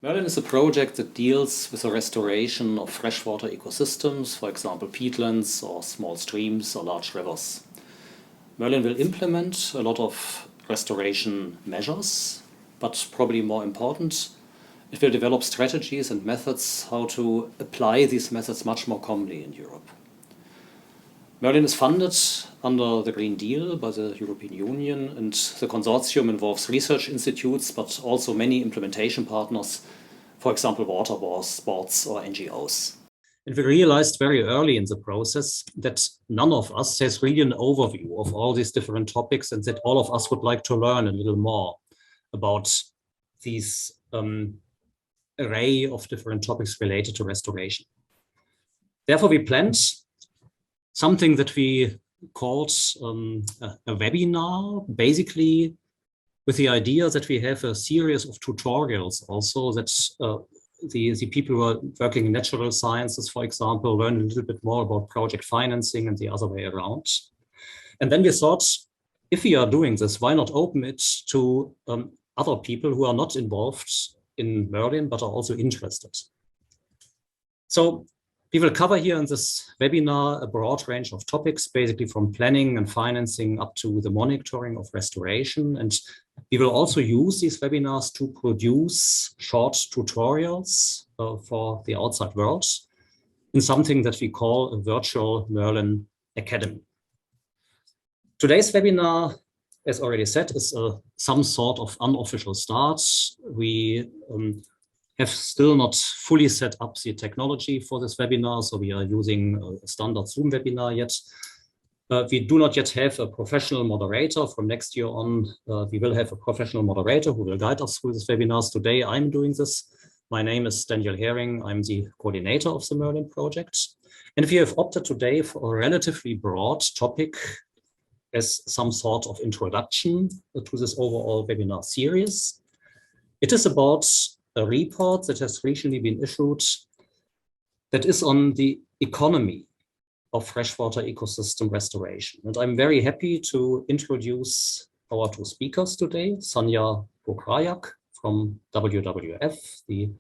MERLIN is a project that deals with the restoration of freshwater ecosystems, for example peatlands or small streams or large rivers. MERLIN will implement a lot of restoration measures, but probably more important, it will develop strategies and methods how to apply these methods much more commonly in Europe. MERLIN is funded under the Green Deal by the European Union, and the consortium involves research institutes, but also many implementation partners, for example, water boards or NGOs. And we realized very early in the process that none of us has really an overview of all these different topics, and that all of us would like to learn a little more about these array of different topics related to restoration. Therefore, we planned something that we called a webinar, basically with the idea that we have a series of tutorials also that the people who are working in natural sciences, for example, learn a little bit more about project financing and the other way around. And then we thought, if we are doing this, why not open it to other people who are not involved in MERLIN, but are also interested. So we will cover here in this webinar a broad range of topics, basically from planning and financing up to the monitoring of restoration. And we will also use these webinars to produce short tutorials for the outside world in something that we call a virtual MERLIN Academy. Today's webinar, as already said, is some sort of unofficial start. We have still not fully set up the technology for this webinar, so we are using a standard Zoom webinar yet. We do not yet have a professional moderator. From next year on, we will have a professional moderator who will guide us through these webinars. Today, I'm doing this. My name is Daniel Herring. I'm the coordinator of the MERLIN project. And we have opted today for a relatively broad topic as some sort of introduction to this overall webinar series. It is about a report that has recently been issued that is on the economy of freshwater ecosystem restoration. And I'm very happy to introduce our two speakers today, Sanja Pokrajac from WWF, the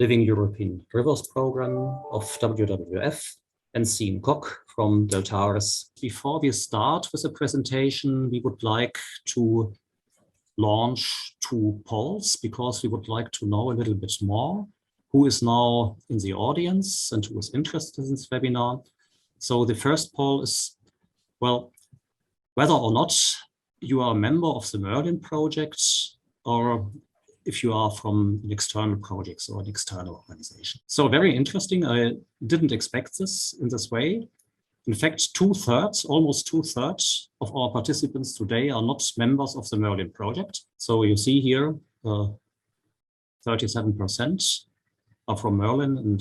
Living European Rivers program of WWF, and Sien Kok from Deltares. Before we start with the presentation, we would like to launch two polls because we would like to know a little bit more who is now in the audience and who is interested in this webinar. So the first poll is, well, whether or not you are a member of the MERLIN project or if you are from an external project or an external organization. So very interesting. I didn't expect this in this way. In fact, almost two-thirds of our participants today are not members of the MERLIN project. So you see here, 37% are from MERLIN and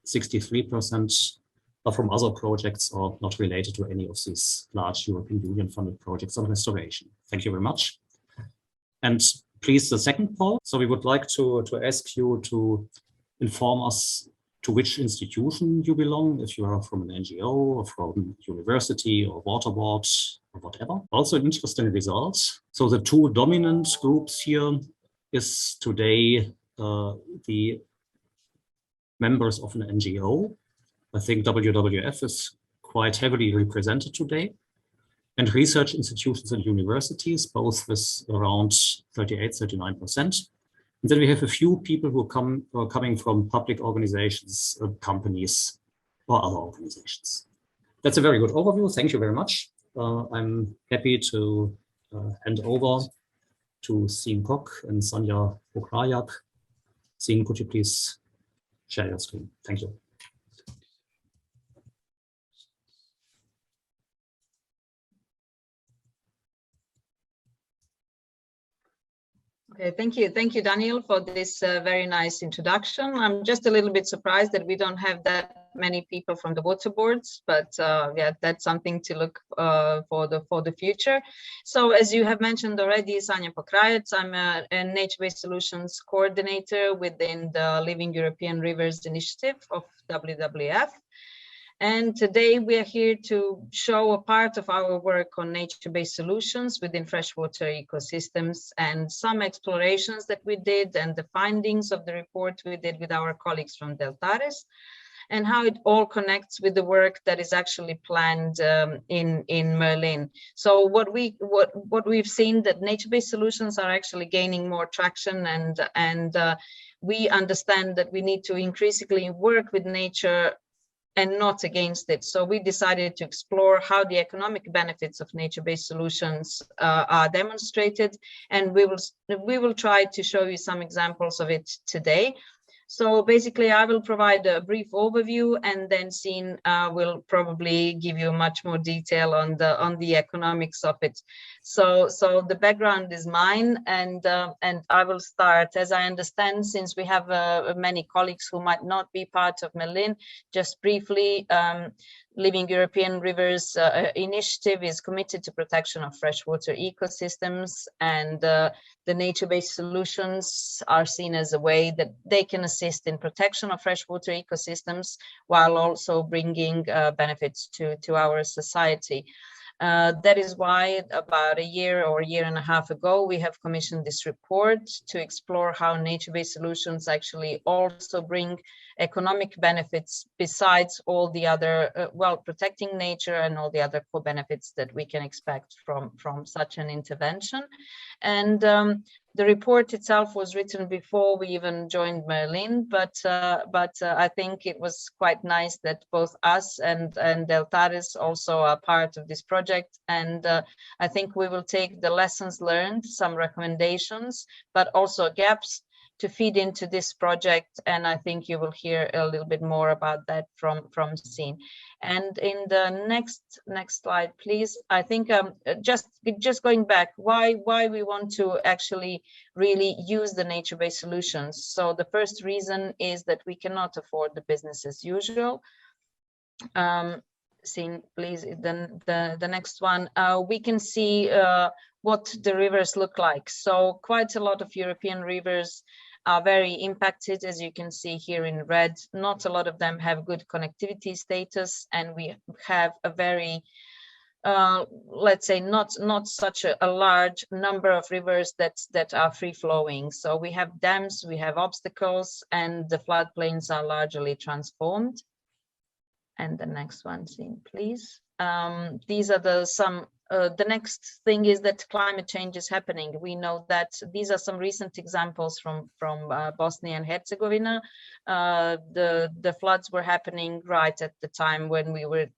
63% are from other projects or not related to any of these large European Union funded projects on restoration. Thank you very much. And please, the second poll. So we would like to ask you to inform us to which institution you belong, if you are from an NGO or from university or water board or whatever. Also an interesting result. So the two dominant groups here is today the members of an NGO. I think WWF is quite heavily represented today. And research institutions and universities, both with around 38–39%. And then we have a few people who are coming from public organizations, companies, or other organizations. That's a very good overview. Thank you very much. I'm happy to hand over to Sien Kok and Sanja Pokrajac. Sien, could you please share your screen? Thank you. Okay, thank you, Daniel, for this very nice introduction. I'm just a little bit surprised that we don't have that many people from the water boards, but yeah, that's something to look for the future. So as you have mentioned already, Sanja Pokrajac, I'm a nature-based solutions coordinator within the Living European Rivers initiative of WWF. And today we are here to show a part of our work on nature-based solutions within freshwater ecosystems and some explorations that we did and the findings of the report we did with our colleagues from Deltares, and how it all connects with the work that is actually planned in MERLIN. So what we've seen, that nature-based solutions are actually gaining more traction, and we understand that we need to increasingly work with nature and not against it. So we decided to explore how the economic benefits of nature-based solutions are demonstrated, and we will try to show you some examples of it today. So basically, I will provide a brief overview, and then Sien will probably give you much more detail on the economics of it. So the background is mine, and I will start. As I understand, since we have many colleagues who might not be part of MERLIN, just briefly. Living European Rivers initiative is committed to protection of freshwater ecosystems, and the nature-based solutions are seen as a way that they can assist in protection of freshwater ecosystems while also bringing benefits to our society. That is why about a year or a year and a half ago, we have commissioned this report to explore how nature-based solutions actually also bring economic benefits besides all the other, protecting nature and all the other co-benefits that we can expect from such an intervention. And the report itself was written before we even joined MERLIN, but I think it was quite nice that both us and Deltares also are part of this project. And I think we will take the lessons learned, some recommendations, but also gaps to feed into this project, and I think you will hear a little bit more about that from Sien. And in the next slide, please. I think just going back, why we want to actually really use the nature-based solutions. So the first reason is that we cannot afford the business as usual. Sien, please. Then the next one. We can see what the rivers look like. So quite a lot of European rivers are very impacted, as you can see here in red. Not a lot of them have good connectivity status, and we have a very, let's say, not such a large number of rivers that are free flowing. So we have dams, we have obstacles, and the floodplains are largely transformed. And the next one, Sien, please. These are the next thing is that climate change is happening. We know that these are some recent examples from Bosnia and Herzegovina. The floods were happening right at the time when we were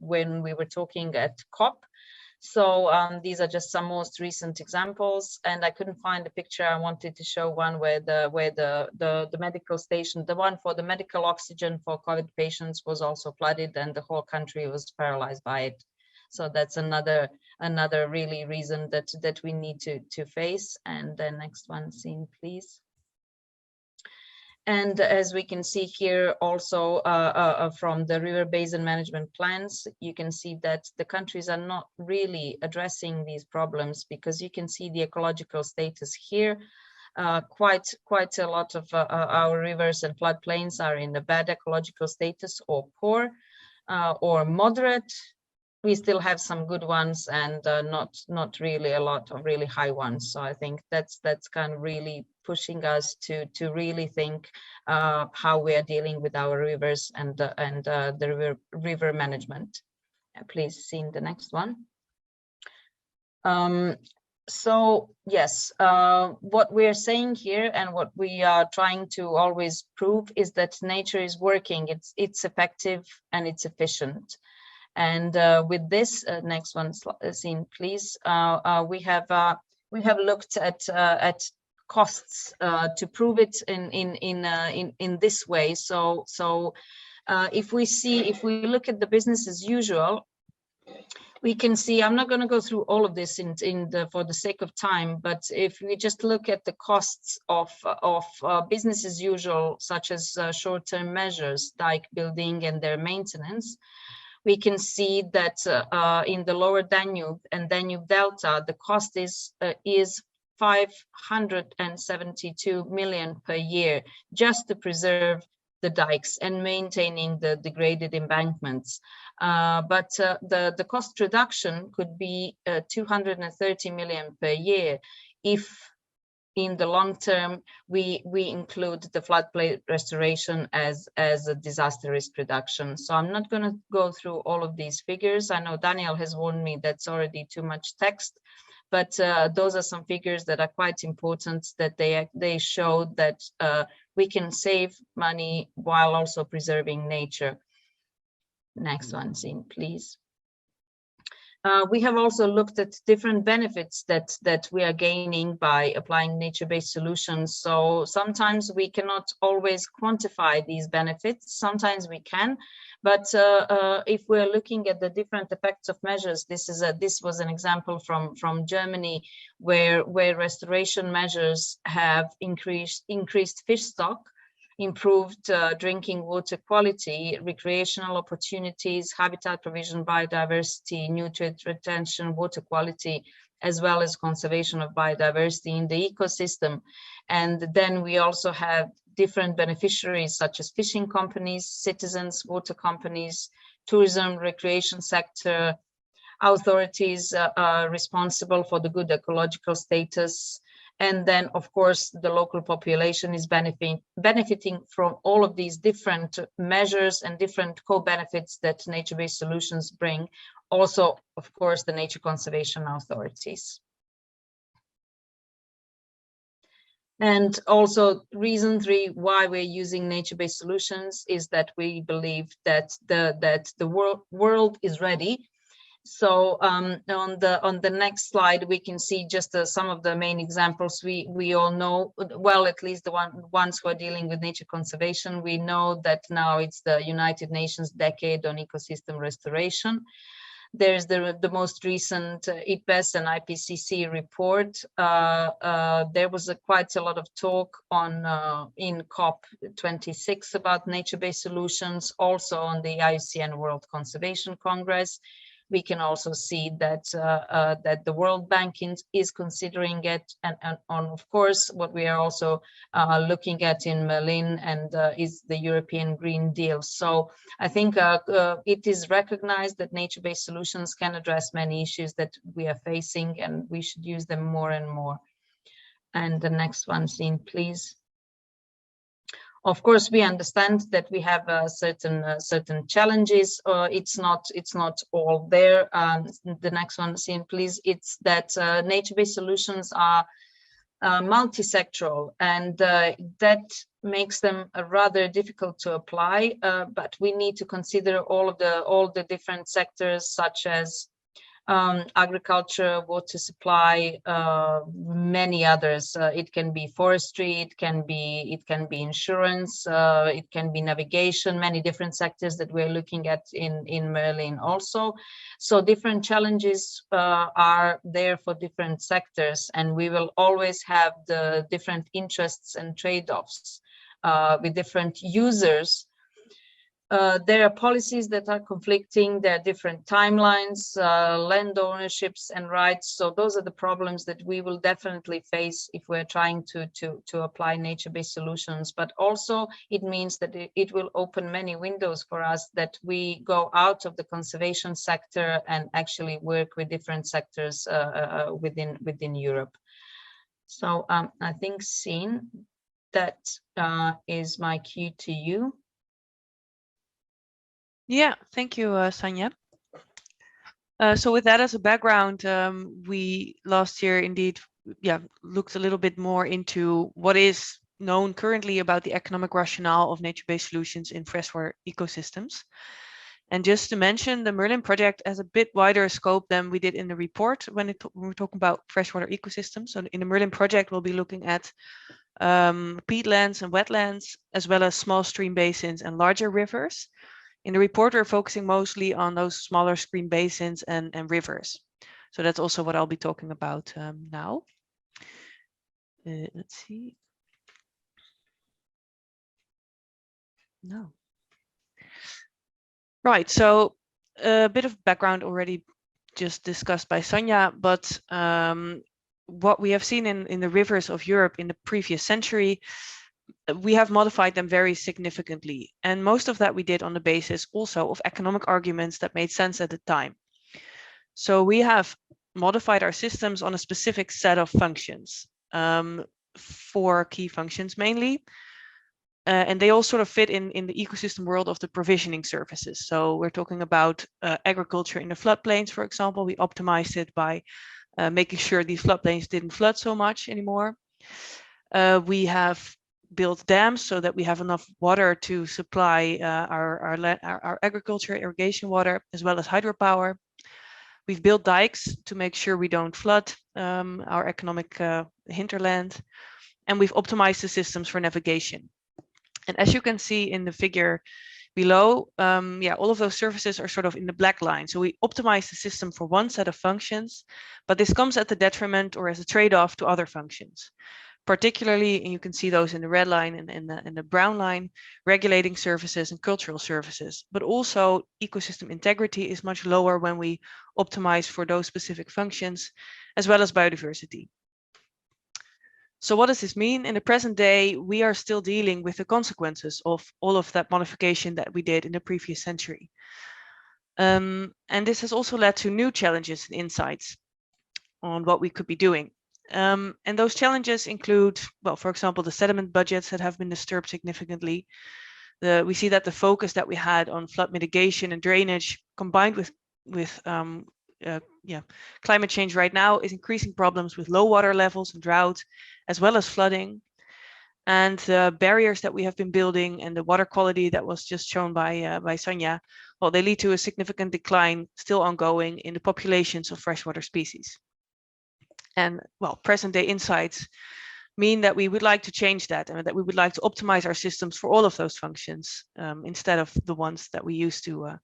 talking at COP. So these are just some most recent examples, and I couldn't find a picture. I wanted to show one where the medical station, the one for the medical oxygen for COVID patients, was also flooded, and the whole country was paralyzed by it. So that's another really reason that we need to face. And the next one, Sien, please. And as we can see here also from the river basin management plans, you can see that the countries are not really addressing these problems, because you can see the ecological status here. Quite a lot of our rivers and floodplains are in a bad ecological status, or poor, or moderate. We still have some good ones, and not really a lot of really high ones. So I think that's kind of really pushing us to really think how we are dealing with our rivers and the river management. Please, see the next one. So yes, what we are saying here and what we are trying to always prove is that nature is working. It's effective and it's efficient. And with this, next one, Sien, please. We have looked at costs to prove it in this way. So if we look at the business as usual, we can see. I'm not going to go through all of this for the sake of time, but if we just look at the costs of business as usual, such as short-term measures, dike building and their maintenance, we can see that in the lower Danube and Danube Delta, the cost is 572 million per year, just to preserve the dikes and maintaining the degraded embankments. But the cost reduction could be 230 million per year if in the long term we include the floodplain restoration as a disaster risk reduction. So I'm not going to go through all of these figures. I know Daniel has warned me that's already too much text, but those are some figures that are quite important, that they show that we can save money while also preserving nature. Next one, Sien, please. We have also looked at different benefits that we are gaining by applying nature-based solutions. So sometimes we cannot always quantify these benefits. Sometimes we can, but if we're looking at the different effects of measures, this was an example from Germany, where restoration measures have increased fish stock, improved drinking water quality, recreational opportunities, habitat provision, biodiversity, nutrient retention, water quality, as well as conservation of biodiversity in the ecosystem. And then we also have different beneficiaries such as fishing companies, citizens, water companies, tourism, recreation sector, authorities responsible for the good ecological status. And then, of course, the local population is benefiting from all of these different measures and different co-benefits that nature-based solutions bring. Also, of course, the nature conservation authorities. And also, reason 3 why we're using nature-based solutions is that we believe that the world is ready. So on the next slide, we can see just some of the main examples. We all know, well, at least the ones who are dealing with nature conservation, we know that now it's the United Nations Decade on Ecosystem Restoration. There's the most recent IPBES and IPCC report. There was quite a lot of talk on in COP26 about nature-based solutions, also on the IUCN World Conservation Congress. We can also see that that the World Bank is considering it, and of course, what we are also looking at in MERLIN and is the European Green Deal. So I think it is recognized that nature-based solutions can address many issues that we are facing, and we should use them more and more. And the next one, Sien, please. Of course, we understand that we have certain challenges. It's not all there. The next one, Sien, please. It's that nature-based solutions are multi-sectoral, and that makes them rather difficult to apply. But we need to consider all the different sectors, such as agriculture, water supply, many others. It can be forestry, it can be insurance, it can be navigation, many different sectors that we're looking at in MERLIN also. So different challenges are there for different sectors, and we will always have the different interests and trade-offs with different users. There are policies that are conflicting, there are different timelines, land ownerships and rights. So those are the problems that we will definitely face if we're trying to apply nature-based solutions. But also it means that it will open many windows for us, that we go out of the conservation sector and actually work with different sectors within Europe. So I think, Sien, that is my cue to you. Yeah, thank you, Sanja. So with that as a background, we last year indeed, looked a little bit more into what is known currently about the economic rationale of nature-based solutions in freshwater ecosystems. And just to mention, the MERLIN project has a bit wider scope than we did in the report when we're talking about freshwater ecosystems. So in the MERLIN project, we'll be looking at peatlands and wetlands, as well as small stream basins and larger rivers. In the report, we're focusing mostly on those smaller stream basins and rivers. So that's also what I'll be talking about now. Let's see. No. Right, so a bit of background already just discussed by Sanja, but what we have seen in the rivers of Europe in the previous century we have modified them very significantly. And most of that we did on the basis also of economic arguments that made sense at the time. So we have modified our systems on a specific set of functions, 4 key functions mainly. And they all sort of fit in the ecosystem world of the provisioning services. So we're talking about agriculture in the floodplains, for example. We optimized it by making sure these floodplains didn't flood so much anymore. We have built dams so that we have enough water to supply our agriculture, irrigation water, as well as hydropower. We've built dikes to make sure we don't flood our economic hinterland. And we've optimized the systems for navigation. And as you can see in the figure below, all of those services are sort of in the black line. So we optimize the system for one set of functions, but this comes at the detriment or as a trade-off to other functions. Particularly, and you can see those in the red line and in the brown line, regulating services and cultural services. But also ecosystem integrity is much lower when we optimize for those specific functions, as well as biodiversity. So what does this mean? In the present day, we are still dealing with the consequences of all of that modification that we did in the previous century. And this has also led to new challenges and insights on what we could be doing. And those challenges include, well, for example, the sediment budgets that have been disturbed significantly. We see that the focus that we had on flood mitigation and drainage combined with climate change right now is increasing problems with low water levels and drought, as well as flooding. And the barriers that we have been building and the water quality that was just shown by Sanja, well, they lead to a significant decline still ongoing in the populations of freshwater species. And well, present day insights mean that we would like to change that and that we would like to optimize our systems for all of those functions instead of the ones that we used to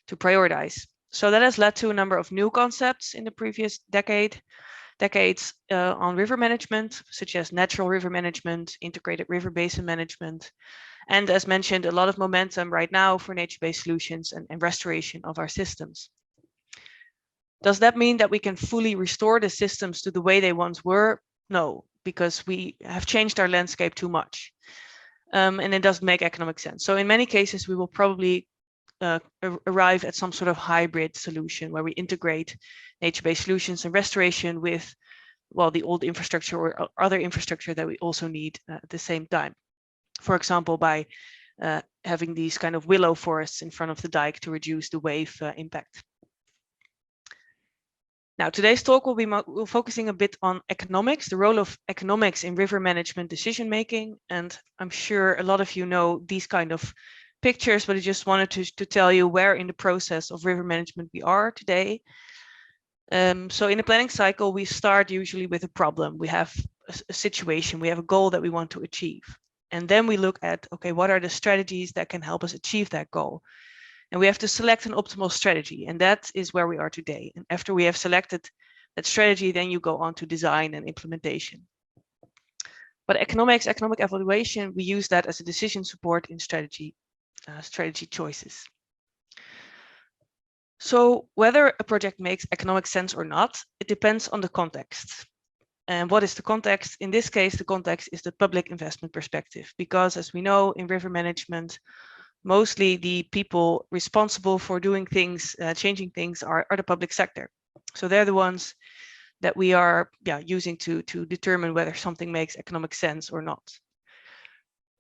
prioritize. So that has led to a number of new concepts in the previous decades on river management, such as natural river management, integrated river basin management, and as mentioned, a lot of momentum right now for nature-based solutions and restoration of our systems. Does that mean that we can fully restore the systems to the way they once were? No, because we have changed our landscape too much. And it doesn't make economic sense. So in many cases, we will probably arrive at some sort of hybrid solution where we integrate nature-based solutions and restoration with, well, the old infrastructure or other infrastructure that we also need at the same time. For example, by having these kind of willow forests in front of the dike to reduce the wave impact. Now, today's talk will be focusing a bit on economics, the role of economics in river management decision-making. And I'm sure a lot of you know these kind of pictures, but I just wanted to tell you where in the process of river management we are today. So in the planning cycle, we start usually with a problem. We have a situation, we have a goal that we want to achieve. And then we look at, okay, what are the strategies that can help us achieve that goal? And we have to select an optimal strategy, and that is where we are today. And after we have selected that strategy, then you go on to design and implementation. But economic evaluation, we use that as a decision support in strategy choices. So whether a project makes economic sense or not, it depends on the context. And what is the context? In this case, the context is the public investment perspective, because as we know in river management, mostly the people responsible for doing things, changing things are the public sector. So they're the ones that we are using to determine whether something makes economic sense or not.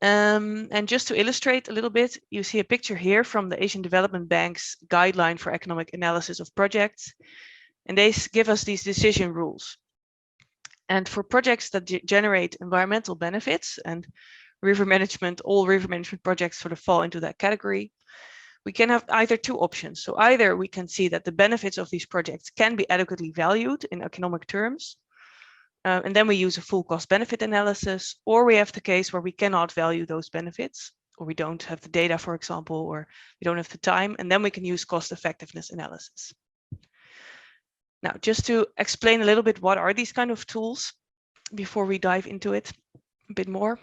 And just to illustrate a little bit, you see a picture here from the Asian Development Bank's guideline for economic analysis of projects. And they give us these decision rules. And for projects that generate environmental benefits, and river management, all river management projects sort of fall into that category, we can have either two options. So either we can see that the benefits of these projects can be adequately valued in economic terms, and then we use a full cost benefit analysis, or we have the case where we cannot value those benefits, or we don't have the data, for example, or we don't have the time, and then we can use cost effectiveness analysis. Now, just to explain a little bit what are these kind of tools before we dive into it a bit more.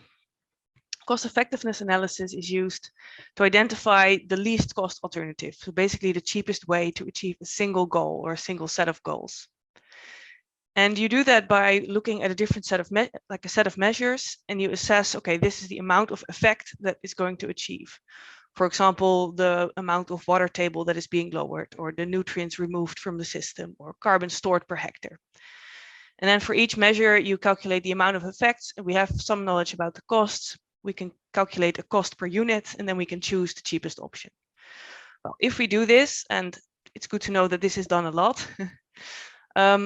Cost effectiveness analysis is used to identify the least cost alternative. So basically the cheapest way to achieve a single goal or a single set of goals. And you do that by looking at a different set of a set of measures, and you assess, okay, this is the amount of effect that is going to achieve. For example, the amount of water table that is being lowered, or the nutrients removed from the system, or carbon stored per hectare. And then for each measure, you calculate the amount of effects, and we have some knowledge about the costs. We can calculate a cost per unit, and then we can choose the cheapest option. Well, if we do this, and it's good to know that this is done a lot,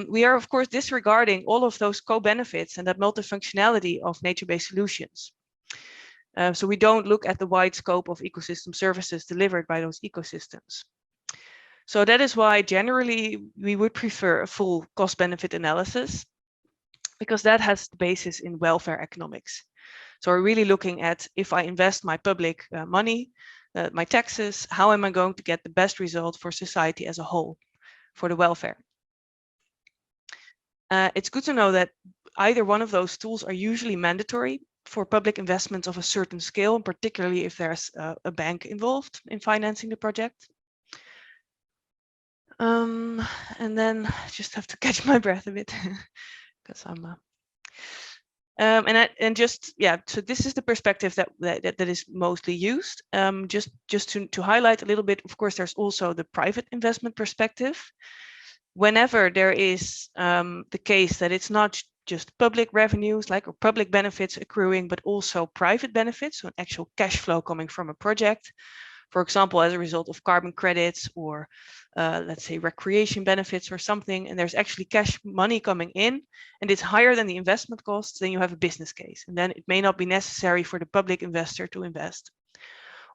we are, of course, disregarding all of those co-benefits and that multifunctionality of nature-based solutions. So we don't look at the wide scope of ecosystem services delivered by those ecosystems. So that is why generally we would prefer a full cost-benefit analysis, because that has the basis in welfare economics. So we're really looking at, if I invest my public money, my taxes, how am I going to get the best result for society as a whole, for the welfare? It's good to know that either one of those tools are usually mandatory for public investments of a certain scale, particularly if there's a bank involved in financing the project. And then I just have to catch my breath a bit because I'm. So this is the perspective that is mostly used. Just to highlight a little bit, of course, there's also the private investment perspective. Whenever there is the case that it's not just public revenues, or public benefits accruing, but also private benefits, so an actual cash flow coming from a project, for example, as a result of carbon credits or let's say recreation benefits or something, and there's actually cash money coming in and it's higher than the investment costs, then you have a business case. And then it may not be necessary for the public investor to invest.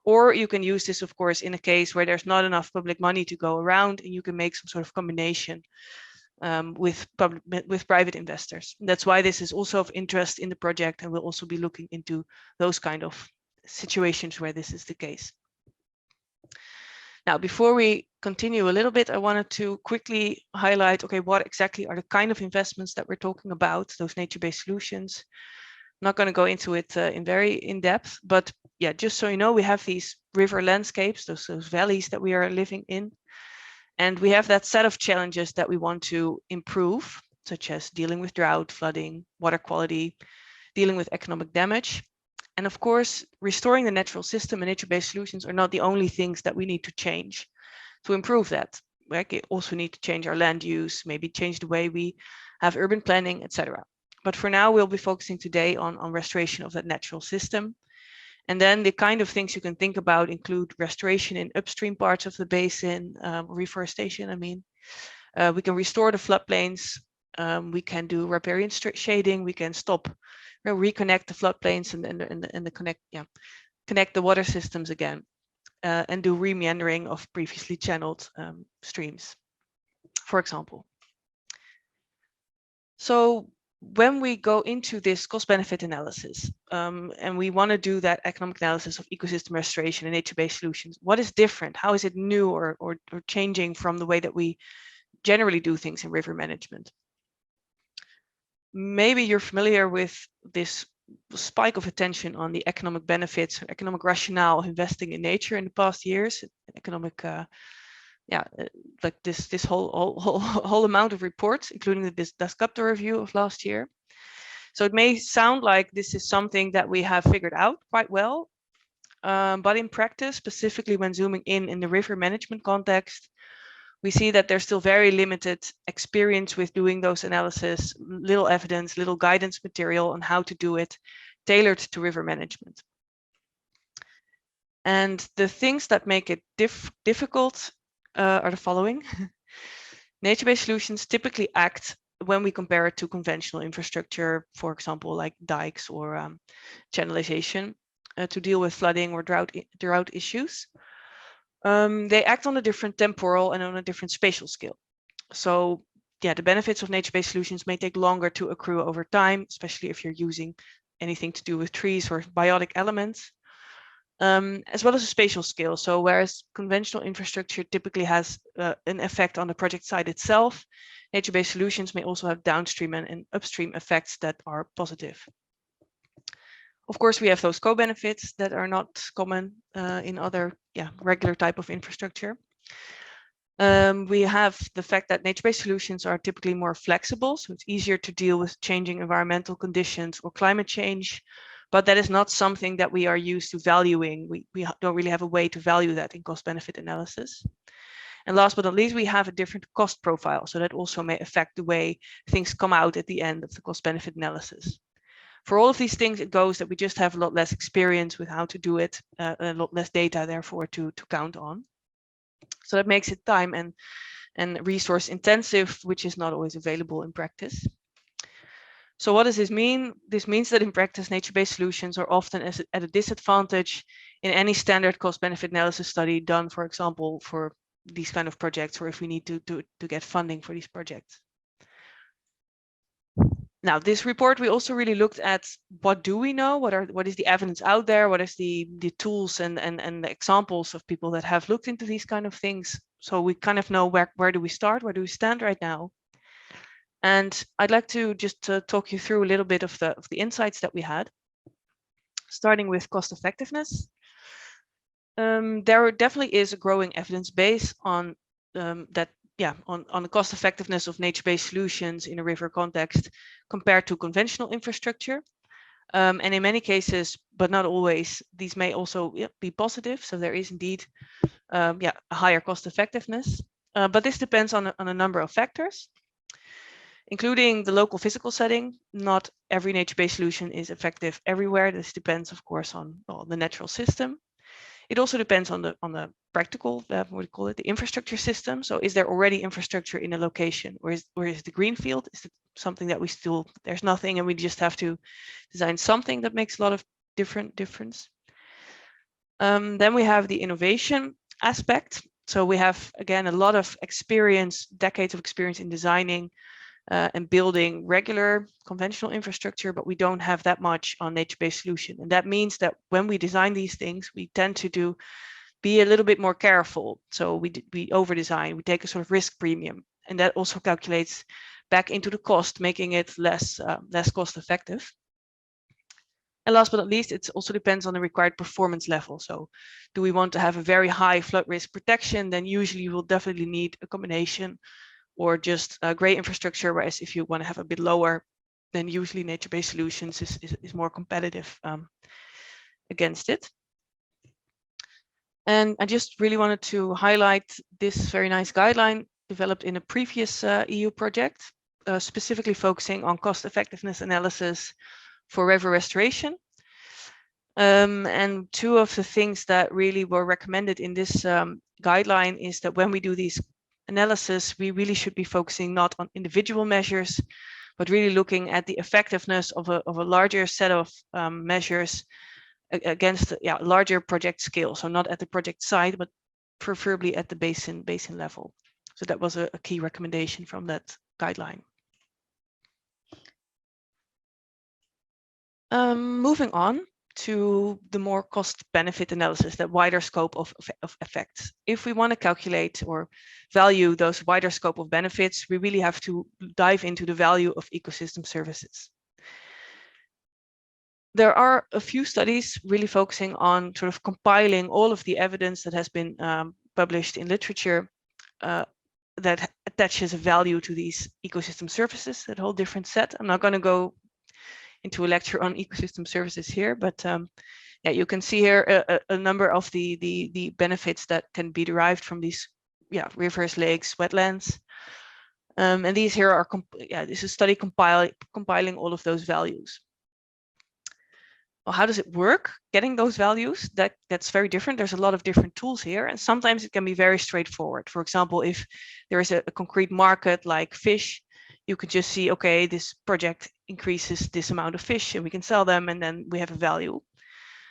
Or you can use this, of course, in a case where there's not enough public money to go around, and you can make some sort of combination with private investors. And that's why this is also of interest in the project, and we'll also be looking into those kind of situations where this is the case. Now, before we continue a little bit, I wanted to quickly highlight, okay, what exactly are the kind of investments that we're talking about, those nature-based solutions. I'm not going to go into it in depth, but yeah, just so you know, we have these river landscapes, those valleys that we are living in, and we have that set of challenges that we want to improve, such as dealing with drought, flooding, water quality, dealing with economic damage. And of course, restoring the natural system and nature-based solutions are not the only things that we need to change to improve that. We also need to change our land use, maybe change the way we have urban planning, etc. But for now, we'll be focusing today on restoration of that natural system. And then the kind of things you can think about include restoration in upstream parts of the basin, reforestation, I mean. We can restore the floodplains. We can do riparian shading. We can stop, reconnect the floodplains and connect the water systems again, and do remeandering of previously channeled streams, for example. So when we go into this cost-benefit analysis, and we want to do that economic analysis of ecosystem restoration and nature-based solutions, what is different? How is it new or changing from the way that we generally do things in river management? Maybe you're familiar with this spike of attention on the economic benefits and economic rationale of investing in nature in the past years. Economic, like this whole amount of reports, including this Chapter review of last year. So it may sound like this is something that we have figured out quite well, but in practice, specifically when zooming in the river management context, we see that there's still very limited experience with doing those analysis, little evidence, little guidance material on how to do it, tailored to river management. And the things that make it difficult are the following. Nature-based solutions typically act when we compare it to conventional infrastructure, for example, like dikes or channelization to deal with flooding or drought issues. They act on a different temporal and on a different spatial scale. So yeah, the benefits of nature-based solutions may take longer to accrue over time, especially if you're using anything to do with trees or biotic elements, as well as a spatial scale. So whereas conventional infrastructure typically has an effect on the project site itself, nature-based solutions may also have downstream and upstream effects that are positive. Of course, we have those co-benefits that are not common in other regular type of infrastructure. We have the fact that nature-based solutions are typically more flexible, so it's easier to deal with changing environmental conditions or climate change, but that is not something that we are used to valuing. We don't really have a way to value that in cost-benefit analysis. And last but not least, we have a different cost profile, so that also may affect the way things come out at the end of the cost-benefit analysis. For all of these things, it goes that we just have a lot less experience with how to do it, a lot less data, therefore, to count on. So that makes it time and resource intensive, which is not always available in practice. So what does this mean? This means that in practice, nature-based solutions are often at a disadvantage in any standard cost-benefit analysis study done, for example, for these kind of projects, or if we need to get funding for these projects. Now, this report, we also really looked at what do we know, what is the evidence out there, what is the tools and the examples of people that have looked into these kind of things. So we kind of know where do we start, where do we stand right now. And I'd like to just talk you through a little bit of the insights that we had, starting with cost effectiveness. There definitely is a growing evidence base on that. Yeah, on the cost effectiveness of nature-based solutions in a river context compared to conventional infrastructure. And in many cases, but not always, these may also be positive. So there is indeed a higher cost effectiveness. But this depends on a number of factors, including the local physical setting. Not every nature-based solution is effective everywhere. This depends, of course, on the natural system. It also depends on the practical, what we call it, the infrastructure system. So is there already infrastructure in a location, or is the greenfield? Is it something that there's nothing and we just have to design something that makes a lot of difference? Then we have the innovation aspect. So we have, again, a lot of experience, decades of experience in designing and building regular conventional infrastructure, but we don't have that much on nature-based solution. And that means that when we design these things, we tend to be a little bit more careful. So we over-design, we take a sort of risk premium, and that also calculates back into the cost, making it less cost effective. And last but not least, it also depends on the required performance level. So do we want to have a very high flood risk protection? Then usually we'll definitely need a combination or just gray infrastructure, whereas if you want to have a bit lower, then usually nature-based solutions is more competitive against it. And I just really wanted to highlight this very nice guideline developed in a previous EU project, specifically focusing on cost effectiveness analysis for river restoration. And two of the things that really were recommended in this guideline is that when we do these analysis, we really should be focusing not on individual measures, but really looking at the effectiveness of a larger set of measures against larger project scale. So not at the project site, but preferably at the basin level. So that was a key recommendation from that guideline. Moving on to the more cost-benefit analysis, that wider scope of effects. If we want to calculate or value those wider scope of benefits, we really have to dive into the value of ecosystem services. There are a few studies really focusing on sort of compiling all of the evidence that has been published in literature that attaches a value to these ecosystem services, that whole different set. I'm not going to go into a lecture on ecosystem services here, but you can see here a number of the benefits that can be derived from these rivers, lakes, wetlands. And these here are, this is a study compiling all of those values. Well, how does it work? Getting those values, that's very different. There's a lot of different tools here, and sometimes it can be very straightforward. For example, if there is a concrete market like fish, you could just see, okay, this project increases this amount of fish and we can sell them and then we have a value.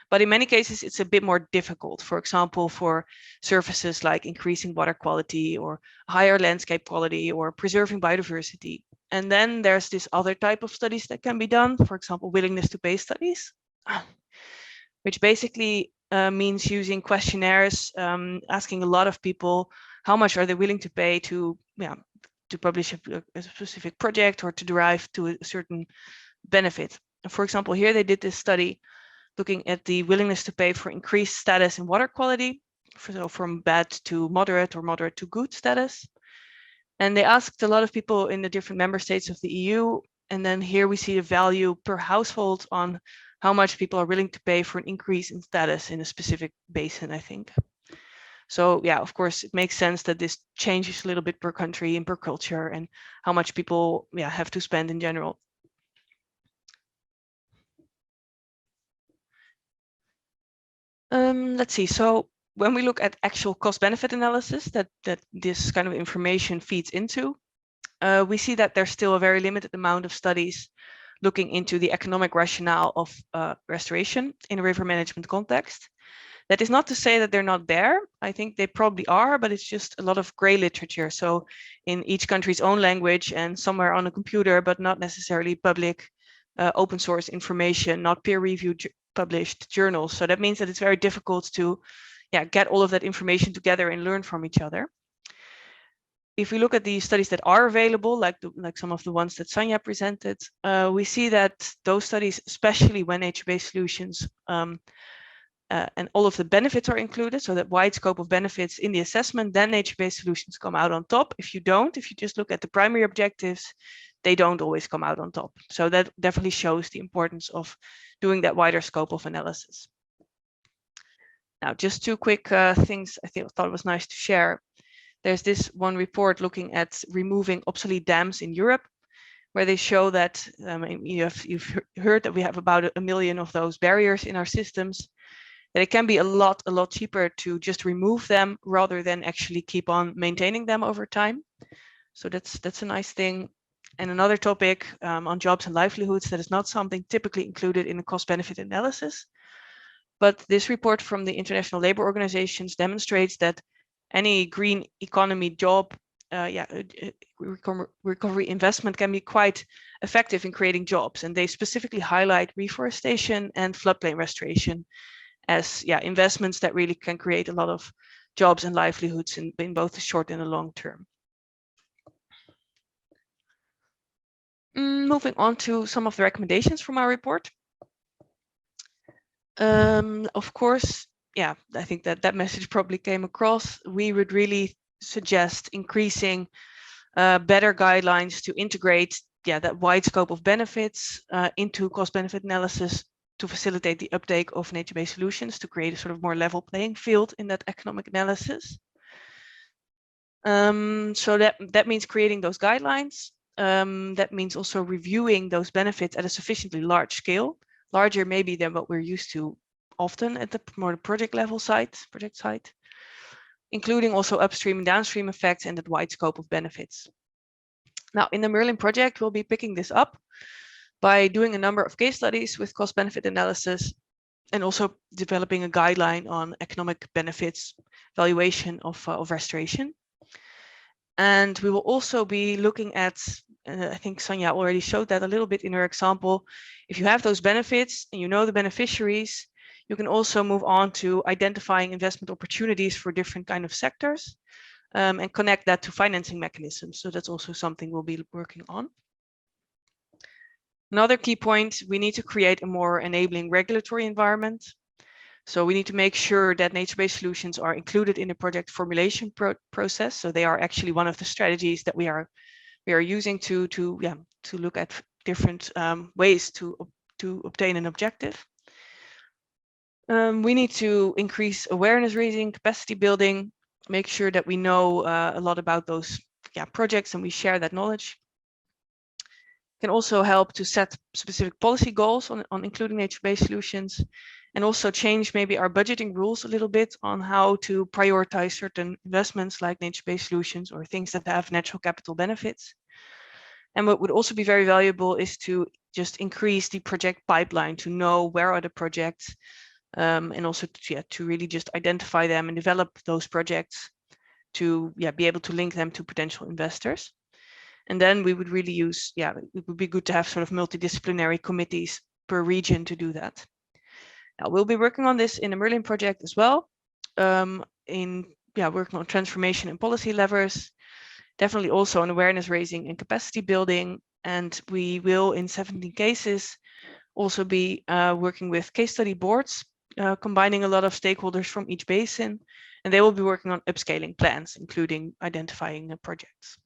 But in many cases, it's a bit more difficult. For example, for services like increasing water quality or higher landscape quality or preserving biodiversity. And then there's this other type of studies that can be done, for example, willingness to pay studies, which basically means using questionnaires, asking a lot of people how much are they willing to pay to publish a specific project or to derive to a certain benefit. For example, here they did this study looking at the willingness to pay for increased status in water quality so from bad to moderate or moderate to good status. And they asked a lot of people in the different member states of the EU. And then here we see the value per household on how much people are willing to pay for an increase in status in a specific basin, I think. So yeah, of course, it makes sense that this changes a little bit per country and per culture and how much people have to spend in general. Let's see. So when we look at actual cost-benefit analysis that this kind of information feeds into, we see that there's still a very limited amount of studies looking into the economic rationale of restoration in a river management context. That is not to say that they're not there. I think they probably are, but it's just a lot of gray literature. So in each country's own language and somewhere on a computer, but not necessarily public open source information, not peer-reviewed published journals. So that means that it's very difficult to get all of that information together and learn from each other. If we look at the studies that are available, like some of the ones that Sanja presented, we see that those studies, especially when nature-based solutions and all of the benefits are included, so that wide scope of benefits in the assessment, then nature-based solutions come out on top. If you just look at the primary objectives, they don't always come out on top. So that definitely shows the importance of doing that wider scope of analysis. Now, just two quick things I thought was nice to share. There's this one report looking at removing obsolete dams in Europe, where they show that you've heard that we have about 1 million of those barriers in our systems, that it can be a lot cheaper to just remove them rather than actually keep on maintaining them over time. So that's a nice thing. And another topic on jobs and livelihoods that is not something typically included in a cost-benefit analysis. But this report from the International Labour Organizations demonstrates that any green economy job recovery investment can be quite effective in creating jobs. And they specifically highlight reforestation and floodplain restoration as investments that really can create a lot of jobs and livelihoods in both the short and the long term. Moving on to some of the recommendations from our report. Of course, I think that message probably came across. We would really suggest increasing better guidelines to integrate that wide scope of benefits into cost-benefit analysis to facilitate the uptake of nature-based solutions, to create a sort of more level playing field in that economic analysis. So that means creating those guidelines. That means also reviewing those benefits at a sufficiently large scale, larger maybe than what we're used to often at the more project level project site, including also upstream and downstream effects and that wide scope of benefits. Now, in the MERLIN project, we'll be picking this up by doing a number of case studies with cost-benefit analysis and also developing a guideline on economic benefits valuation of restoration. And we will also be looking at, I think Sanja already showed that a little bit in her example, if you have those benefits and you know the beneficiaries, you can also move on to identifying investment opportunities for different kind of sectors and connect that to financing mechanisms. So that's also something we'll be working on. Another key point, we need to create a more enabling regulatory environment. So we need to make sure that nature-based solutions are included in the project formulation process. So they are actually one of the strategies that we are using to look at different ways to obtain an objective. We need to increase awareness raising, capacity building, make sure that we know a lot about those projects and we share that knowledge. Can also help to set specific policy goals on including nature-based solutions, and also change maybe our budgeting rules a little bit on how to prioritize certain investments like nature-based solutions or things that have natural capital benefits. And what would also be very valuable is to just increase the project pipeline, to know where are the projects, and also to really just identify them and develop those projects to be able to link them to potential investors. And then we would really use, it would be good to have sort of multidisciplinary committees per region to do that. Now, we'll be working on this in the MERLIN project as well, working on transformation and policy levers, definitely also on awareness raising and capacity building. And we will, in 17 cases, also be working with case study boards combining a lot of stakeholders from each basin, and they will be working on upscaling plans, including identifying projects.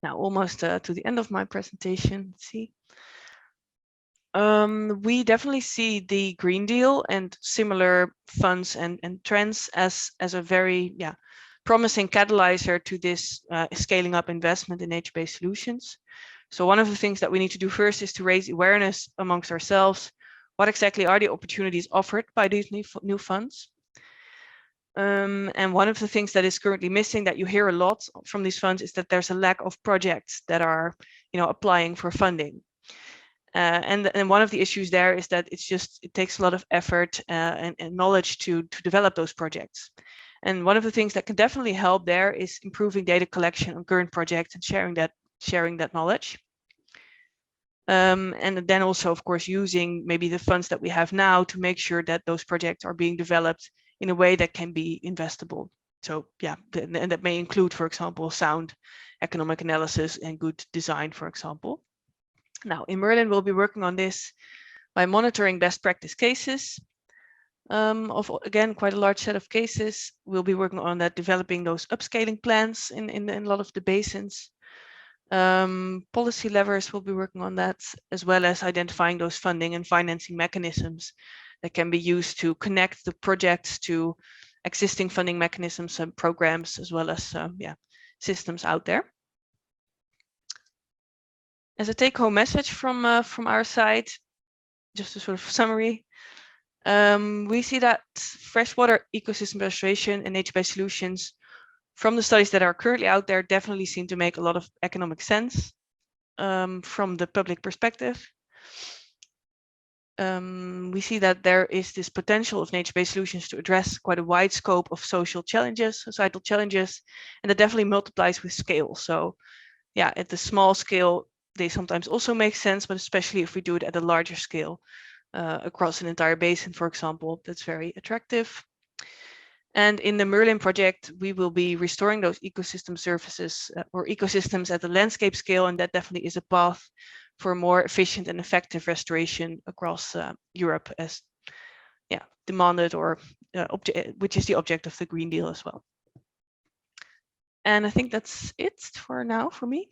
Now, almost to the end of my presentation. Let's see. We definitely see the Green Deal and similar funds and trends as a very promising catalyzer to this scaling up investment in nature-based solutions. So one of the things that we need to do first is to raise awareness amongst ourselves. What exactly are the opportunities offered by these new funds? And one of the things that is currently missing, that you hear a lot from these funds, is that there's a lack of projects that are, applying for funding. And one of the issues there is that it takes a lot of effort and knowledge to develop those projects. And one of the things that can definitely help there is improving data collection on current projects and sharing that knowledge. And then also, of course, using maybe the funds that we have now to make sure that those projects are being developed in a way that can be investable. So and that may include, for example, sound economic analysis and good design, for example. Now, in MERLIN, we'll be working on this by monitoring best practice cases of, again, quite a large set of cases. We'll be working on that, developing those upscaling plans in a lot of the basins. Policy levers will be working on that, as well as identifying those funding and financing mechanisms that can be used to connect the projects to existing funding mechanisms and programs, as well as systems out there. As a take-home message from our side, just a sort of summary, we see that freshwater ecosystem restoration and nature-based solutions from the studies that are currently out there definitely seem to make a lot of economic sense from the public perspective. We see that there is this potential of nature-based solutions to address quite a wide scope of social challenges, societal challenges, and that definitely multiplies with scale. So at the small scale, they sometimes also make sense, but especially if we do it at a larger scale across an entire basin, for example, that's very attractive. And in the MERLIN project, we will be restoring those ecosystem services or ecosystems at the landscape scale, and that definitely is a path for more efficient and effective restoration across Europe, as demanded, or which is the object of the Green Deal as well. And I think that's it for now for me.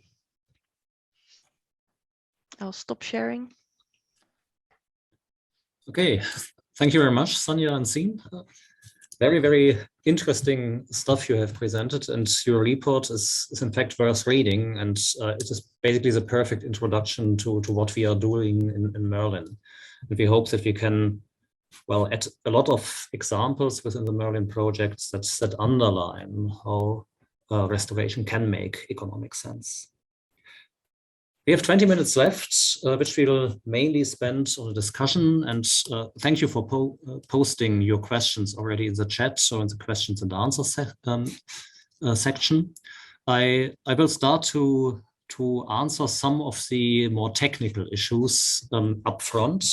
I'll stop sharing. Okay, thank you very much, Sanja and Sien. Very, very interesting stuff you have presented, and your report is in fact worth reading, and it is basically the perfect introduction to what we are doing in MERLIN. And we hope that we can, add a lot of examples within the MERLIN projects that underline how restoration can make economic sense. We have 20 minutes left, which we will mainly spend on a discussion, and thank you for posting your questions already in the chat, so in the questions and answers section. I will start to answer some of the more technical issues up front,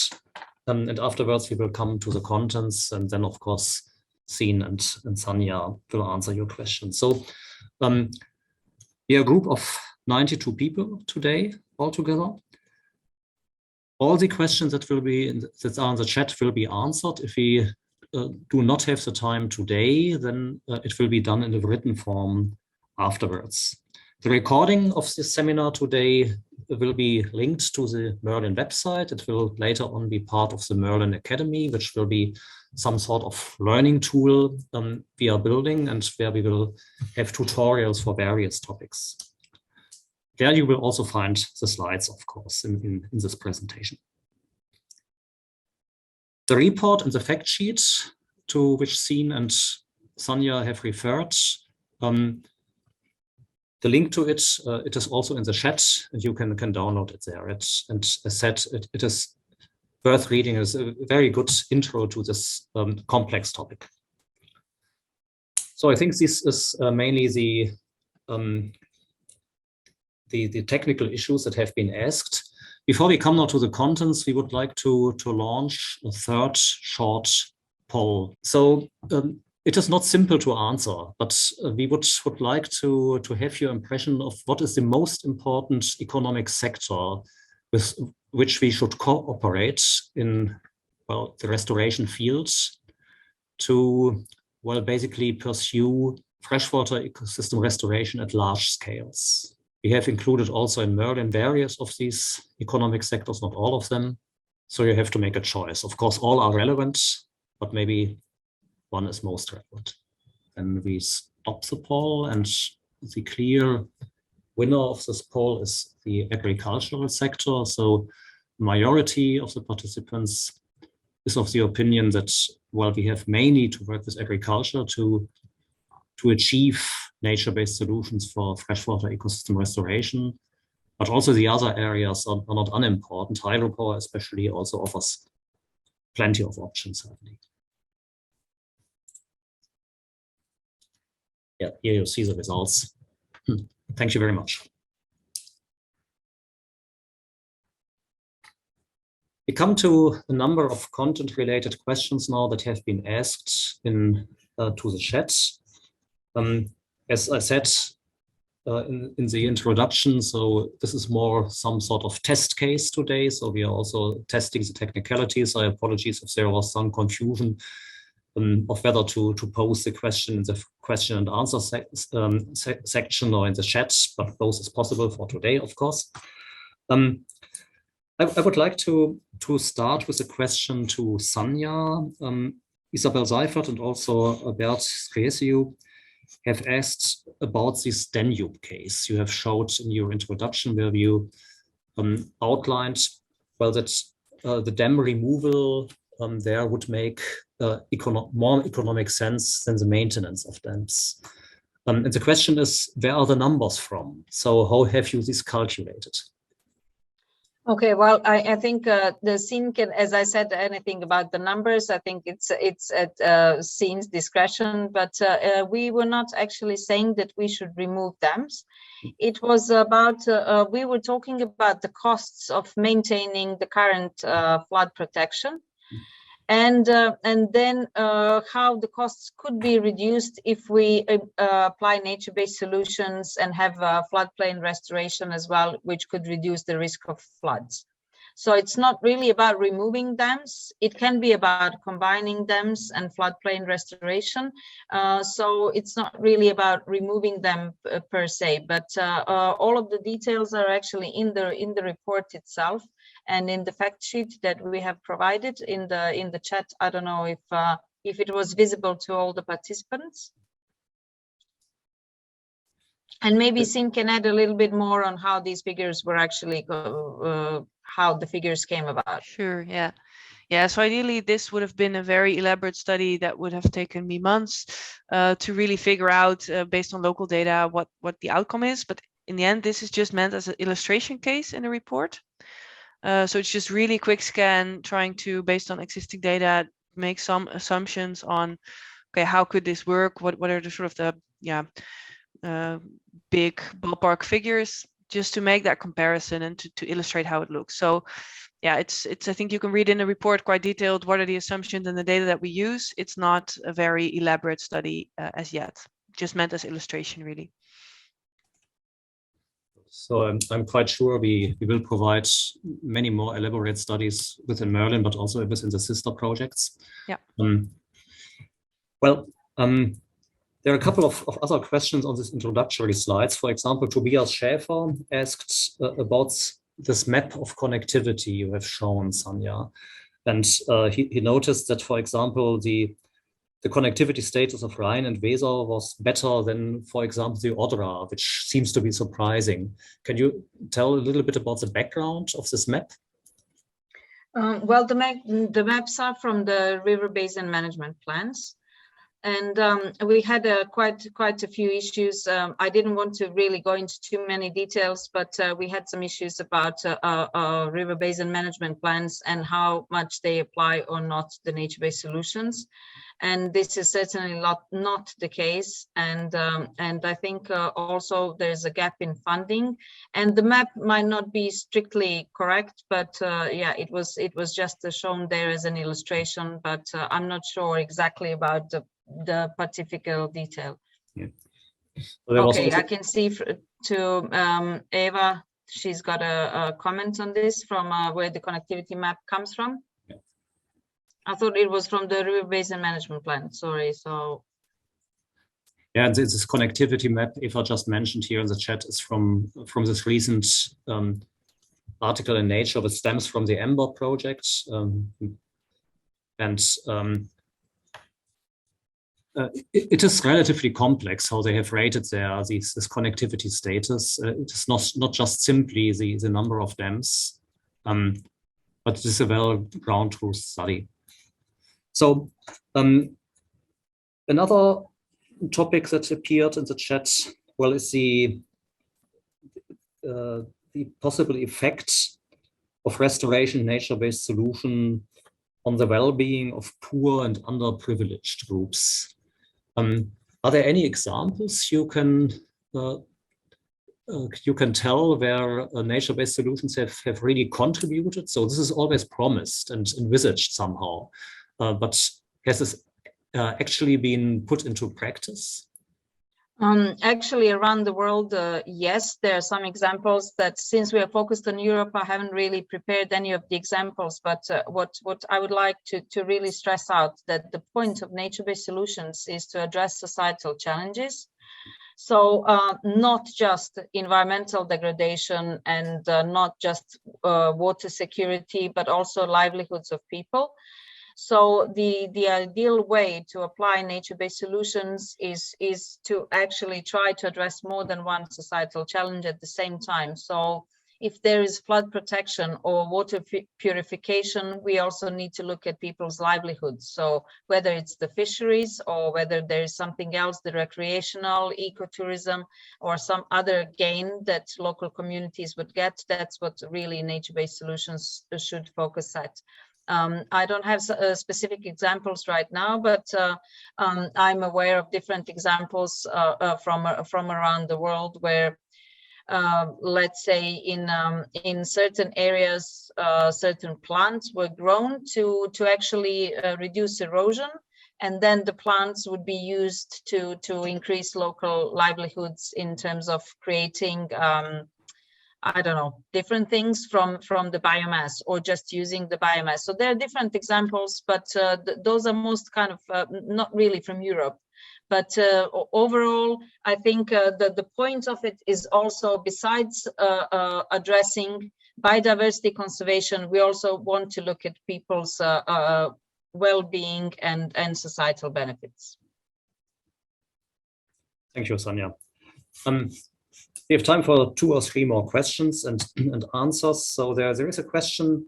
and afterwards we will come to the contents, and then of course Sien and Sanja will answer your questions. So we are a group of 92 people today altogether. All the questions that are in the chat will be answered. If we do not have the time today, then it will be done in a written form afterwards. The recording of this seminar today will be linked to the MERLIN website. It will later on be part of the MERLIN Academy, which will be some sort of learning tool we are building, and where we will have tutorials for various topics. There you will also find the slides, of course, in this presentation. The report and the fact sheet to which Sien and Sanja have referred, the link to it, it is also in the chat, and you can download it there. And as said, it is worth reading. It is a very good intro to this complex topic. So I think this is mainly the technical issues that have been asked. Before we come now to the contents, we would like to launch a third short poll. So it is not simple to answer, but we would like to have your impression of what is the most important economic sector with which we should cooperate in well, the restoration fields to, well, basically pursue freshwater ecosystem restoration at large scales. We have included also in MERLIN various of these economic sectors, not all of them. So you have to make a choice. Of course, all are relevant, but maybe one is most relevant. And we stop the poll, and the clear winner of this poll is the agricultural sector. So majority of the participants is of the opinion that, well, we have mainly to work with agriculture to achieve nature-based solutions for freshwater ecosystem restoration. But also the other areas are not unimportant. Hydropower especially also offers plenty of options, certainly. Yeah, here you see the results. Thank you very much. We come to a number of content-related questions now that have been asked to the chat. As I said in the introduction, so this is more some sort of test case today. So we are also testing the technicalities. I apologize if there was some confusion of whether to pose the question in the question and answer section or in the chat, but both is possible for today, of course. I would like to start with a question to Sanja. Isabel Seifert and also Bert Skresiu have asked about this Danube case you have showed in your introduction, where you outlined, well, that the dam removal there would make more economic sense than the maintenance of dams. And the question is, where are the numbers from? So how have you this calculated? Okay, well, I think the Sien can, as I said, anything about the numbers, I think it's at Sien's discretion, but we were not actually saying that we should remove dams. It was about, we were talking about the costs of maintaining the current flood protection. And then how the costs could be reduced if we apply nature-based solutions and have floodplain restoration as well, which could reduce the risk of floods. So it's not really about removing dams. It can be about combining dams and floodplain restoration. So it's not really about removing them per se, but all of the details are actually in the report itself. And in the fact sheet that we have provided in the chat. I don't know if it was visible to all the participants. And maybe Sien can add a little bit more on how these figures were actually, how the figures came about. Sure, yeah. Yeah, so ideally this would have been a very elaborate study that would have taken me months to really figure out based on local data what the outcome is. But in the end, this is just meant as an illustration case in the report. So it's just really quick scan, trying to, based on existing data, make some assumptions on, okay, how could this work? What are the sort of the big ballpark figures, just to make that comparison and to illustrate how it looks. So yeah, it's I think you can read in the report quite detailed what are the assumptions and the data that we use. It's not a very elaborate study as yet, just meant as illustration really. So I'm quite sure we will provide many more elaborate studies within MERLIN, but also within the sister projects. Yeah. There are a couple of other questions on this introductory slides. For example, Tobias Schäfer asked about this map of connectivity you have shown, Sanja. And he noticed that, for example, the connectivity status of Rhine and Weser was better than, for example, the Odra, which seems to be surprising. Can you tell a little bit about the background of this map? Well, the maps are from the river basin management plans. And we had quite a few issues. I didn't want to really go into too many details, but we had some issues about river basin management plans and how much they apply or not the nature-based solutions. And this is certainly not the case. And I think also there's a gap in funding. And the map might not be strictly correct, but yeah, it was just shown there as an illustration. But I'm not sure exactly about the particular detail. Yeah. Well, okay, I can see to Eva, she's got a comment on this from where the connectivity map comes from. I thought it was from the River Basin Management Plan. Sorry. So. Yeah, and this connectivity map Eva just mentioned here in the chat is from this recent article in Nature, which stems from the EMBER project. It is relatively complex how they have rated this connectivity status. It is not just simply the number of dams, but it is a well-ground truth study. So another topic that appeared in the chat, well, is the possible effect of restoration nature-based solution on the well-being of poor and underprivileged groups. Are there any examples you can tell where nature-based solutions have really contributed? So this is always promised and envisaged somehow, but has this actually been put into practice? Actually, around the world, yes, there are some examples that, since we are focused on Europe, I haven't really prepared any of the examples, but what I would like to really stress out, that the point of nature-based solutions is to address societal challenges. So not just environmental degradation and not just water security, but also livelihoods of people. So the ideal way to apply nature-based solutions is to actually try to address more than one societal challenge at the same time. So if there is flood protection or water purification, we also need to look at people's livelihoods. So whether it's the fisheries or whether there is something else, the recreational, ecotourism, or some other gain that local communities would get, that's what really nature-based solutions should focus at. I don't have specific examples right now, but I'm aware of different examples from around the world where, let's say, in certain areas, certain plants were grown to actually reduce erosion, and then the plants would be used to increase local livelihoods in terms of creating I don't know, different things from the biomass, or just using the biomass. So there are different examples, but those are most kind of not really from Europe. But overall, I think the point of it is also, besides addressing biodiversity conservation, we also want to look at people's well-being and societal benefits. Thank you, Sanja. We have time for 2 or 3 more questions and answers. So there is a question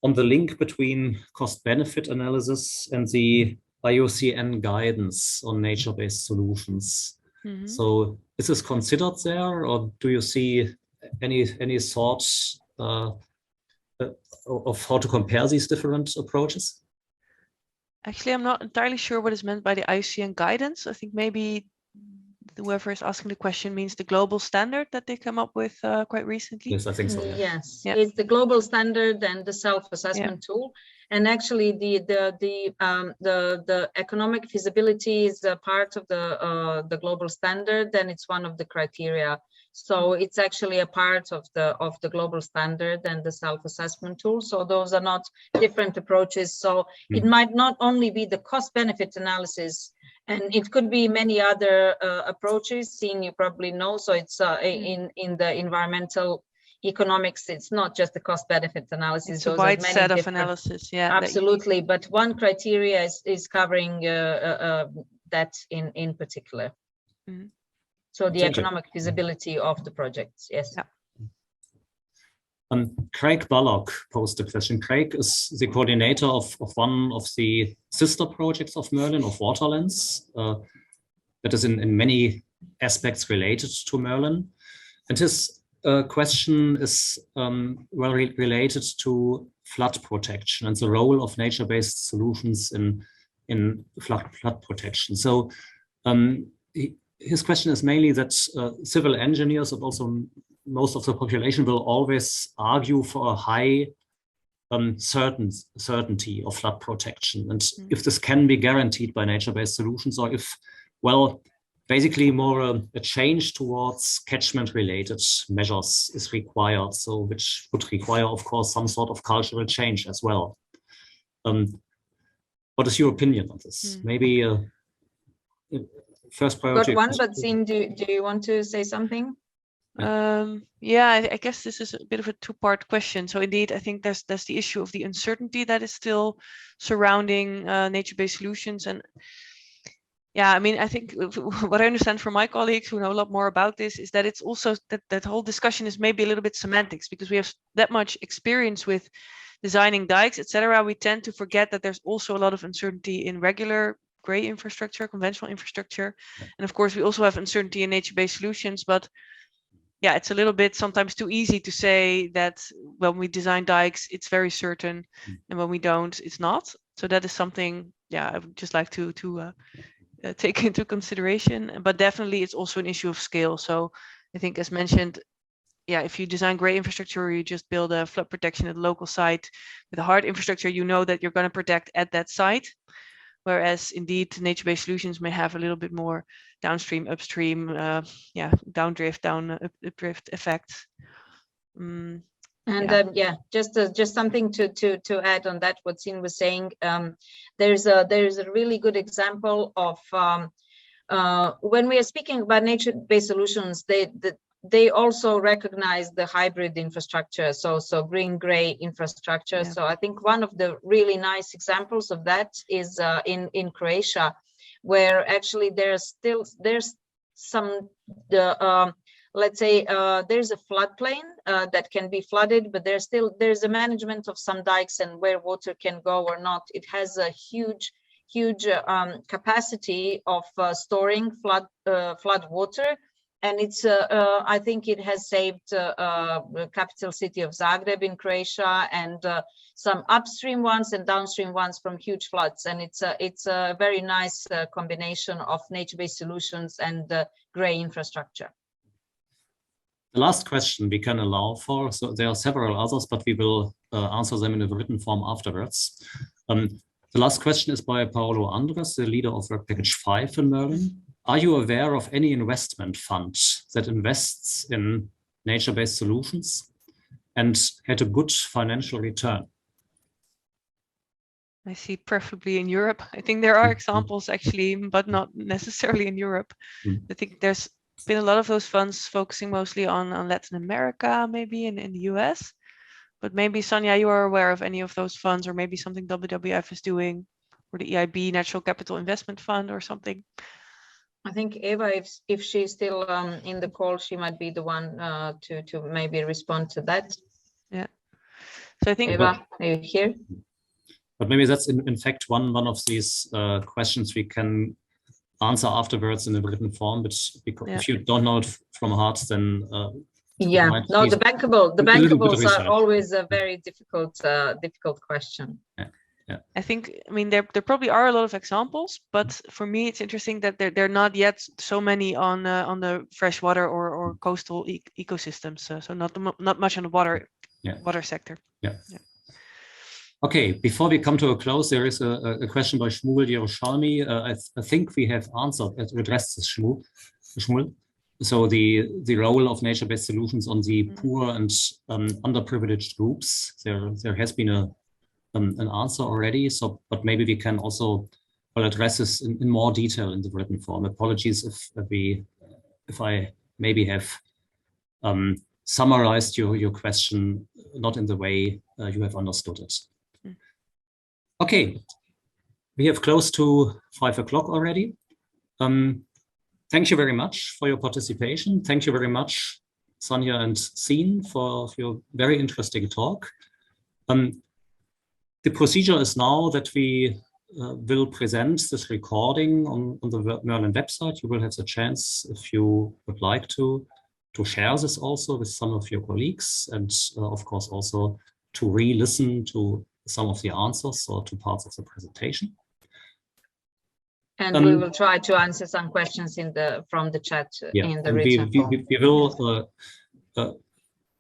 on the link between cost-benefit analysis and the IUCN guidance on nature-based solutions. Mm-hmm. So is this considered there, or do you see any thoughts of how to compare these different approaches? Actually, I'm not entirely sure what is meant by the IUCN guidance. I think maybe whoever is asking the question means the global standard that they come up with quite recently. Yes, I think so. Yeah. Yes, yeah. It's the global standard and the self-assessment tool. And actually, the economic feasibility is a part of the global standard, and it's one of the criteria. So it's actually a part of the global standard and the self-assessment tool. So those are not different approaches. So it might not only be the cost-benefit analysis, and it could be many other approaches. Sien, you probably know. So it's in the environmental economics, it's not just the cost-benefit analysis. It's a wide set of analysis. Yeah, absolutely. But one criteria is covering that in particular. Mm-hmm. So the economic feasibility of the projects, yes. Yeah. Craig Bullock posed a question. Craig is the coordinator of one of the sister projects of MERLIN, of Waterlands, that is in many aspects related to MERLIN. And his question is well related to flood protection and the role of nature-based solutions in flood protection. So his question is mainly that civil engineers and also most of the population will always argue for a high certainty of flood protection. And if this can be guaranteed by nature-based solutions, or if, well, basically more a change towards catchment-related measures is required, so which would require, of course, some sort of cultural change as well. what is your opinion on this? Maybe first priority. Got one, but Sien, do you want to say something? Yeah, I guess this is a bit of a two-part question. So indeed, I think there's the issue of the uncertainty that is still surrounding nature-based solutions. And yeah, I mean, I think what I understand from my colleagues who know a lot more about this is that it's also that whole discussion is maybe a little bit semantics, because we have that much experience with designing dikes, etc. We tend to forget that there's also a lot of uncertainty in regular gray infrastructure, conventional infrastructure. And of course, we also have uncertainty in nature-based solutions, but yeah, it's a little bit sometimes too easy to say that when we design dikes, it's very certain, and when we don't, it's not. So that is something, yeah, I would just like to take into consideration. But definitely, it's also an issue of scale. So I think, as mentioned, yeah, if you design gray infrastructure, or you just build a flood protection at a local site with a hard infrastructure, you know that you're going to protect at that site. Whereas indeed, nature-based solutions may have a little bit more downstream, upstream, downdrift, updrift effects. Yeah, just something to add on that, what Sien was saying. There's a really good example of when we are speaking about nature-based solutions, they also recognize the hybrid infrastructure, so green-gray infrastructure. Yeah. So I think one of the really nice examples of that is in Croatia, where actually there's some let's say there's a floodplain that can be flooded, but there's a management of some dikes and where water can go or not. It has a huge capacity of storing flood water. And it's, I think it has saved the capital city of Zagreb in Croatia, and some upstream ones and downstream ones from huge floods. And it's a very nice combination of nature-based solutions and gray infrastructure. The last question we can allow for, so there are several others, but we will answer them in a written form afterwards. The last question is by Paolo Andres, the leader of Work Package 5 in MERLIN. Are you aware of any investment fund that invests in nature-based solutions and had a good financial return? I see preferably in Europe. I think there are examples actually, but not necessarily in Europe. I think there's been a lot of those funds focusing mostly on Latin America, maybe in the US. But maybe, Sanja, you are aware of any of those funds, or maybe something WWF is doing, or the EIB Natural Capital Investment Fund or something. I think Eva, if she's still in the call, she might be the one to maybe respond to that. Yeah. So I think Eva, are you here? But maybe that's in fact one of these questions we can answer afterwards in a written form. But because if you don't know it from heart, then the bankables are always a very difficult question. Yeah. I think, I mean, there probably are a lot of examples, but for me, it's interesting that there are not yet so many on the freshwater or coastal ecosystems. So not much on the water sector. Yeah. Okay, before we come to a close, there is a question by Shmuel Yerushalmi. I think we have addressed this, Shmuel. So the role of nature-based solutions on the poor and underprivileged groups. There has been an answer already, but maybe we can also address this in more detail in the written form. Apologies if I maybe have summarized your question not in the way you have understood it. Okay, we have close to 5 o'clock already. Thank you very much for your participation. Thank you very much, Sanja and Sien, for your very interesting talk. The procedure is now that we will present this recording on the MERLIN website. You will have the chance, if you would like to share this also with some of your colleagues, and of course also to re-listen to some of the answers or to parts of the presentation. And we will try to answer some questions from the chat in the written form. We will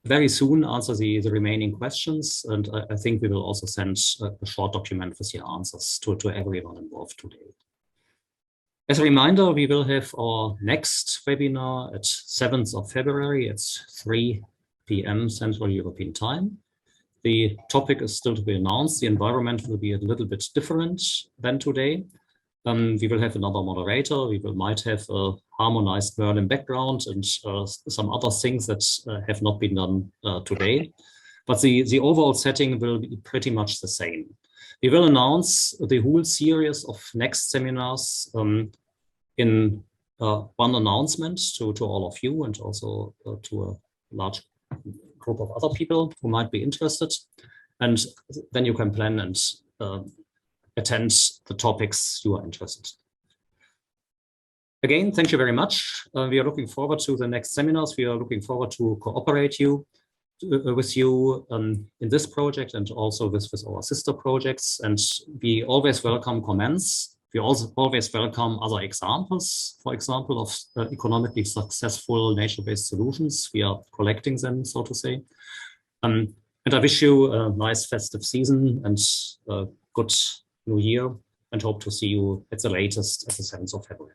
very soon answer the remaining questions, and I think we will also send a short document with the answers to everyone involved today. As a reminder, we will have our next webinar at 7th of February at 3 p.m. Central European Time. The topic is still to be announced. The environment will be a little bit different than today. We will have another moderator. We might have a harmonized MERLIN background and some other things that have not been done today. But the overall setting will be pretty much the same. We will announce the whole series of next seminars in one announcement to all of you, and also to a large group of other people who might be interested. And then you can plan and attend the topics you are interested in. Again, thank you very much. We are looking forward to the next seminars. We are looking forward to cooperate with you in this project and also with our sister projects. And we always welcome comments. We also always welcome other examples, for example, of economically successful nature-based solutions. We are collecting them, so to say. And I wish you a nice festive season and a good New Year, and hope to see you at the latest at the 7th of February.